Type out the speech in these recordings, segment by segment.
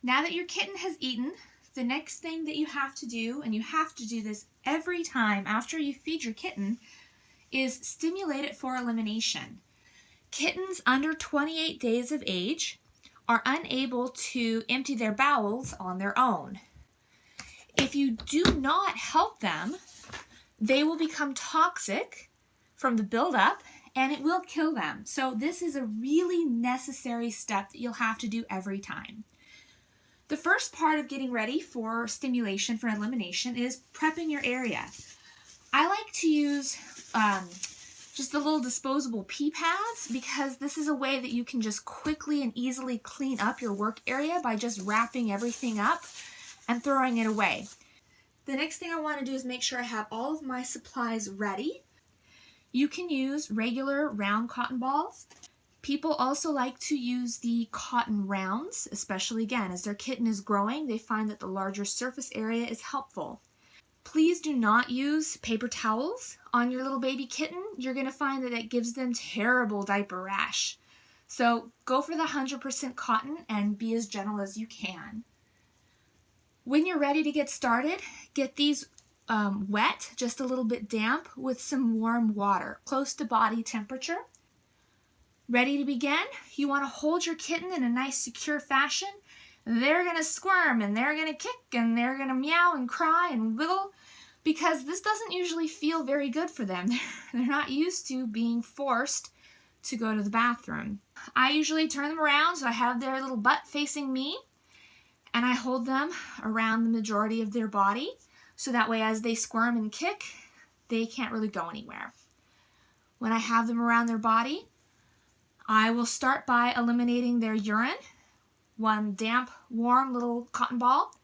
Now that your kitten has eaten, the next thing that you have to do, and you have to do this every time after you feed your kitten, is stimulate it for elimination. Kittens under 28 days of age are unable to empty their bowels on their own. If you do not help them, they will become toxic from the buildup and it will kill them. So this is a really necessary step that you'll have to do every time. The first part of getting ready for stimulation for elimination is prepping your area. I like to use just the little disposable pee pads because this is a way that you can just quickly and easily clean up your work area by just wrapping everything up and throwing it away. The next thing I want to do is make sure I have all of my supplies ready. You can use regular round cotton balls. People also like to use the cotton rounds, especially again as their kitten is growing. They find that the larger surface area is helpful. Please do not use paper towels on your little baby kitten. You're going to find that it gives them terrible diaper rash. So go for the 100% cotton and be as gentle as you can. When you're ready to get started, get these wet, just a little bit damp, with some warm water, close to body temperature. Ready to begin? You want to hold your kitten in a nice secure fashion. They're going to squirm and they're going to kick and they're going to meow and cry and wiggle because this doesn't usually feel very good for them. They're not used to being forced to go to the bathroom. I usually turn them around so I have their little butt facing me and I hold them around the majority of their body so that way as they squirm and kick, they can't really go anywhere. When I have them around their body, I will start by eliminating their urine, one damp, warm little cotton ball,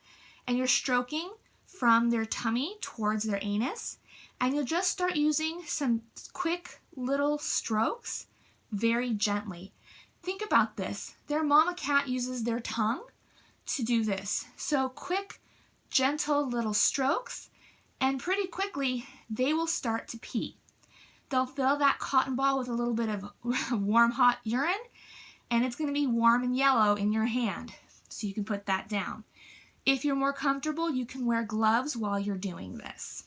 and you're stroking from their tummy towards their anus, and you'll just start using some quick little strokes very gently. Think about this. Their mama cat uses their tongue to do this. So quick, gentle little strokes, and pretty quickly they will start to pee. They'll fill that cotton ball with a little bit of warm, hot urine, and it's going to be warm and yellow in your hand, so you can put that down. If you're more comfortable, you can wear gloves while you're doing this.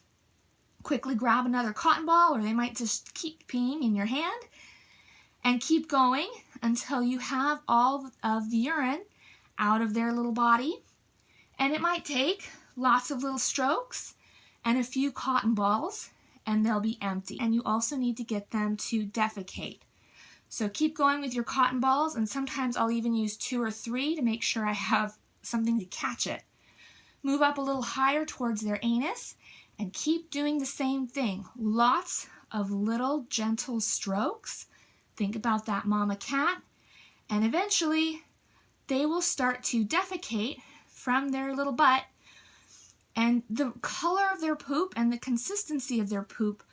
Quickly grab another cotton ball, or they might just keep peeing in your hand, and keep going until you have all of the urine out of their little body. And it might take lots of little strokes and a few cotton balls, and they'll be empty. And you also need to get them to defecate. So keep going with your cotton balls, and sometimes I'll even use 2 or 3 to make sure I have something to catch it. Move up a little higher towards their anus and keep doing the same thing. Lots of little gentle strokes. Think about that mama cat, and eventually they will start to defecate from their little butt, and the color of their poop and the consistency of their poop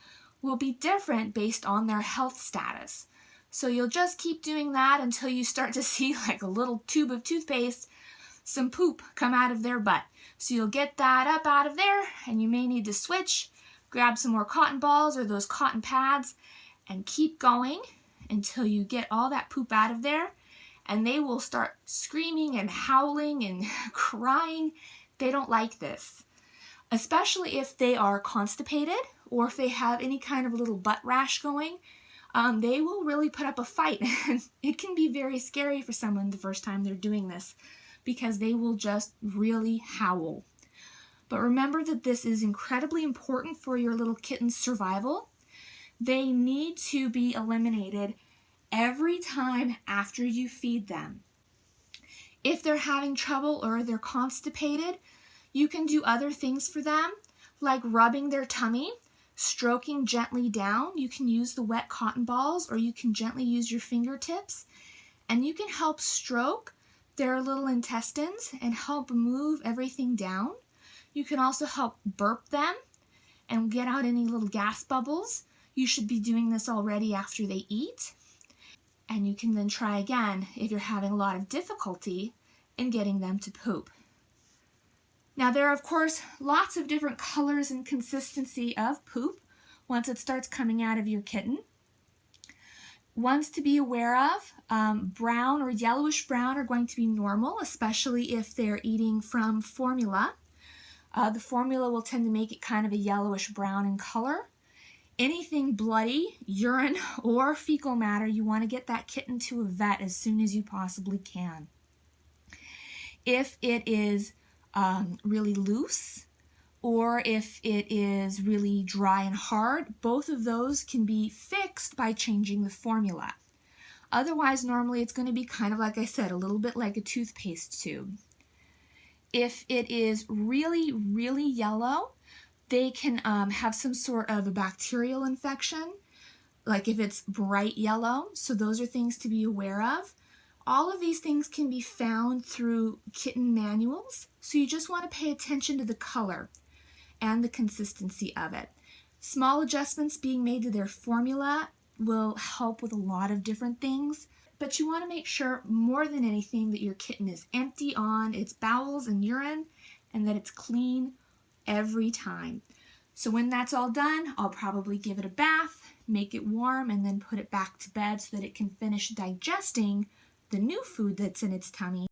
will be different based on their health status. So you'll just keep doing that until you start to see like a little tube of toothpaste, some poop come out of their butt. So you'll get that up out of there, and you may need to switch, grab some more cotton balls or those cotton pads, and keep going until you get all that poop out of there, and they will start screaming and howling and crying. They don't like this, especially if they are constipated or if they have any kind of little butt rash going. They will really put up a fight. It can be very scary for someone the first time they're doing this because they will just really howl. But remember that this is incredibly important for your little kitten's survival. They need to be eliminated every time after you feed them. If they're having trouble or they're constipated, you can do other things for them, like rubbing their tummy, stroking gently down. You can use the wet cotton balls, or you can gently use your fingertips, and you can help stroke their little intestines and help move everything down. You can also help burp them and get out any little gas bubbles. You should be doing this already after they eat. And you can then try again if you're having a lot of difficulty in getting them to poop. Now there are of course lots of different colors and consistency of poop once it starts coming out of your kitten. Ones to be aware of, brown or yellowish brown are going to be normal, especially if they're eating from formula. The formula will tend to make it kind of a yellowish brown in color. Anything bloody, urine, or fecal matter, you want to get that kitten to a vet as soon as you possibly can. If it is really loose, or if it is really dry and hard, both of those can be fixed by changing the formula. Otherwise, normally it's going to be kind of, like I said, a little bit like a toothpaste tube. If it is really, really yellow, they can have some sort of a bacterial infection, like if it's bright yellow. So those are things to be aware of. All of these things can be found through kitten manuals, so you just want to pay attention to the color and the consistency of it. Small adjustments being made to their formula will help with a lot of different things, but you want to make sure more than anything that your kitten is empty on its bowels and urine and that it's clean every time. So when that's all done, I'll probably give it a bath, make it warm, and then put it back to bed so that it can finish digesting the new food that's in its tummy.